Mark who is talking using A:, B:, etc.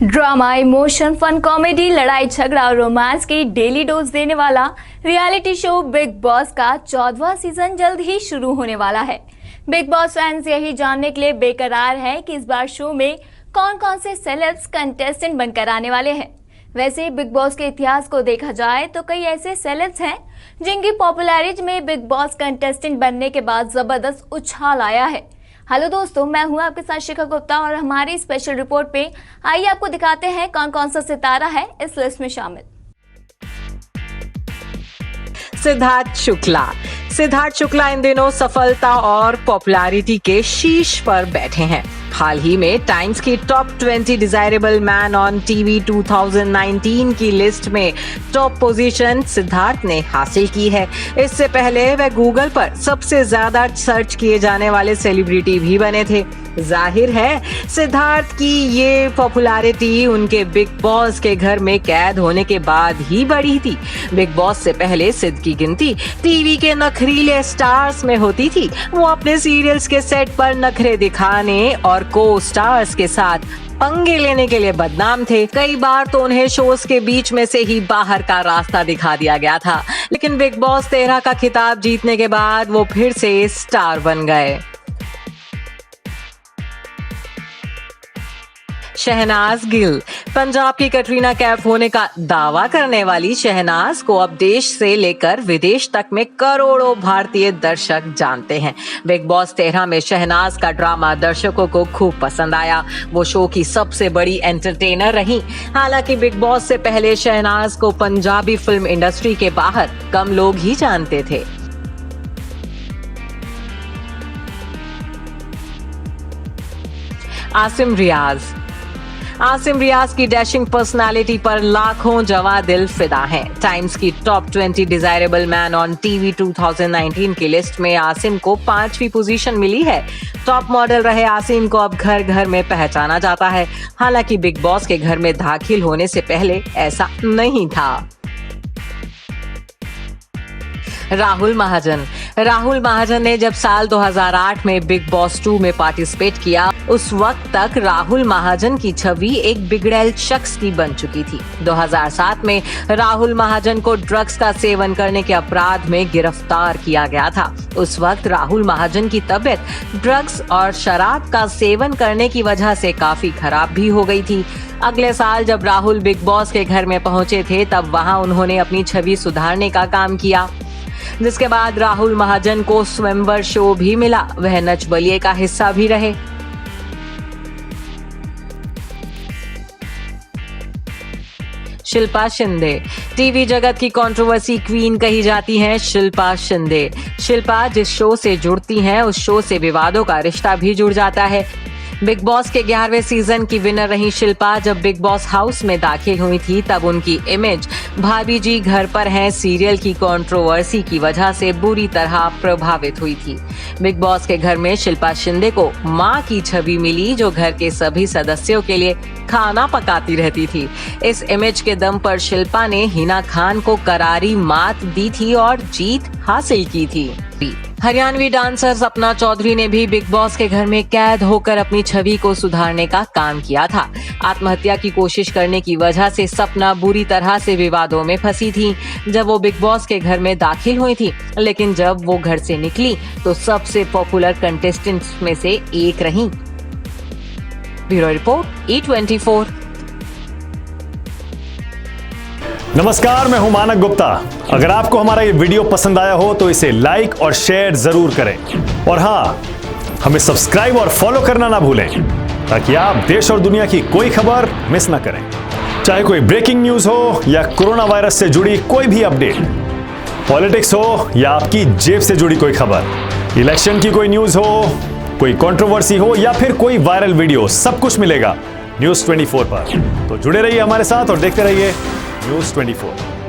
A: Drama, emotion, fun, comedy, लड़ाई झगड़ा और रोमांस की डेली डोज देने वाला रियलिटी शो बिग बॉस का 14वां सीजन जल्द ही शुरू होने वाला है। बिग बॉस फैंस यही जानने के लिए बेकरार है कि इस बार शो में कौन कौन से सेलेब्स कंटेस्टेंट बनकर आने वाले हैं। वैसे बिग बॉस के इतिहास को देखा जाए तो कई ऐसे सेलेब्स हैं जिनकी पॉपुलैरिटी में बिग बॉस कंटेस्टेंट बनने के बाद जबरदस्त उछाल आया है। हेलो दोस्तों, मैं हूं आपके साथ शिखा गुप्ता और हमारी स्पेशल रिपोर्ट पे आइए आपको दिखाते हैं कौन कौन सा सितारा है इस लिस्ट में शामिल।
B: सिद्धार्थ शुक्ला इन दिनों सफलता और पॉपुलैरिटी के शीर्ष पर बैठे हैं। हाल ही में टाइम्स की top 20 desirable man on TV 2019 की लिस्ट में टॉप पोजीशन सिद्धार्थ ने हासिल की है। इससे पहले वह गूगल पर सबसे ज्यादा सर्च किए जाने वाले सेलिब्रिटी भी बने थे। जाहिर है सिद्धार्थ की ये पॉपुलैरिटी उनके बिग बॉस के घर में कैद होने के बाद ही बढ़ी थी। बिग बॉस से पहले सिद्ध की गिनती टीवी के नखरीले स्टार्स में होती थी। वो अपने सीरियल्स के सेट पर नखरे दिखाने और को स्टार्स के साथ पंगे लेने के लिए बदनाम थे। कई बार तो उन्हें शोज के बीच में से ही बाहर का रास्ता दिखा दिया गया था, लेकिन बिग बॉस 13 का खिताब जीतने के बाद वो फिर से स्टार बन गए। शहनाज गिल। पंजाब की कटरीना कैफ होने का दावा करने वाली शहनाज को अब देश से लेकर विदेश तक में करोड़ों भारतीय दर्शक जानते हैं। बिग बॉस 13 में शहनाज का ड्रामा दर्शकों को खूब पसंद आया। वो शो की सबसे बड़ी एंटरटेनर रही। हालांकि बिग बॉस से पहले शहनाज को पंजाबी फिल्म इंडस्ट्री के बाहर कम लोग ही जानते थे। आसिम रियाज की डैशिंग पर्सनालिटी पर लाखों जवां दिल फिदा हैं। टाइम्स की top 20 desirable man on TV 2019 की लिस्ट में आसिम को 5वीं पोजीशन मिली है। टॉप मॉडल रहे आसिम को अब घर घर में पहचाना जाता है। हालांकि बिग बॉस के घर में दाखिल होने से पहले ऐसा नहीं था। राहुल महाजन ने जब साल 2008 में बिग बॉस 2 में पार्टिसिपेट किया, उस वक्त तक राहुल महाजन की छवि एक बिगड़ैल शख्स की बन चुकी थी। 2007 में राहुल महाजन को ड्रग्स का सेवन करने के अपराध में गिरफ्तार किया गया था। उस वक्त राहुल महाजन की तबीयत ड्रग्स और शराब का सेवन करने की वजह से काफी खराब भी हो गई थी। अगले साल जब राहुल बिग बॉस के घर में पहुंचे थे, तब वहां उन्होंने अपनी छवि सुधारने का काम किया, जिसके बाद राहुल महाजन को स्वयंवर शो भी मिला। वह नच बलिए का हिस्सा भी रहे। शिल्पा शिंदे। टीवी जगत की कंट्रोवर्सी क्वीन कही जाती हैं शिल्पा शिंदे। शिल्पा जिस शो से जुड़ती हैं, उस शो से विवादों का रिश्ता भी जुड़ जाता है। बिग बॉस के 11वें सीजन की विनर रही शिल्पा जब बिग बॉस हाउस में दाखिल हुई थी, तब उनकी इमेज भाभी जी घर पर हैं सीरियल की कंट्रोवर्सी की वजह से बुरी तरह प्रभावित हुई थी। बिग बॉस के घर में शिल्पा शिंदे को मां की छवि मिली, जो घर के सभी सदस्यों के लिए खाना पकाती रहती थी। इस इमेज के दम पर शिल्पा ने हिना खान को करारी मात दी थी और जीत हासिल की थी। हरियाणवी डांसर सपना चौधरी ने भी बिग बॉस के घर में कैद होकर अपनी छवि को सुधारने का काम किया था। आत्महत्या की कोशिश करने की वजह से सपना बुरी तरह से विवादों में फंसी थी जब वो बिग बॉस के घर में दाखिल हुई थी, लेकिन जब वो घर से निकली तो सबसे पॉपुलर कंटेस्टेंट्स में से एक रही। Bureau report E24।
C: नमस्कार, मैं हूं मानक गुप्ता। अगर आपको हमारा ये वीडियो पसंद आया हो तो इसे लाइक और शेयर जरूर करें, और हाँ, हमें सब्सक्राइब और फॉलो करना ना भूलें ताकि आप देश और दुनिया की कोई खबर मिस ना करें। चाहे कोई ब्रेकिंग न्यूज हो या कोरोना वायरस से जुड़ी कोई भी अपडेट, पॉलिटिक्स हो या आपकी जेब से जुड़ी कोई खबर, इलेक्शन की कोई न्यूज हो, कोई कंट्रोवर्सी हो या फिर कोई वायरल वीडियो, सब कुछ मिलेगा News 24 पर। तो जुड़े रहिए हमारे साथ और देखते रहिए News 24।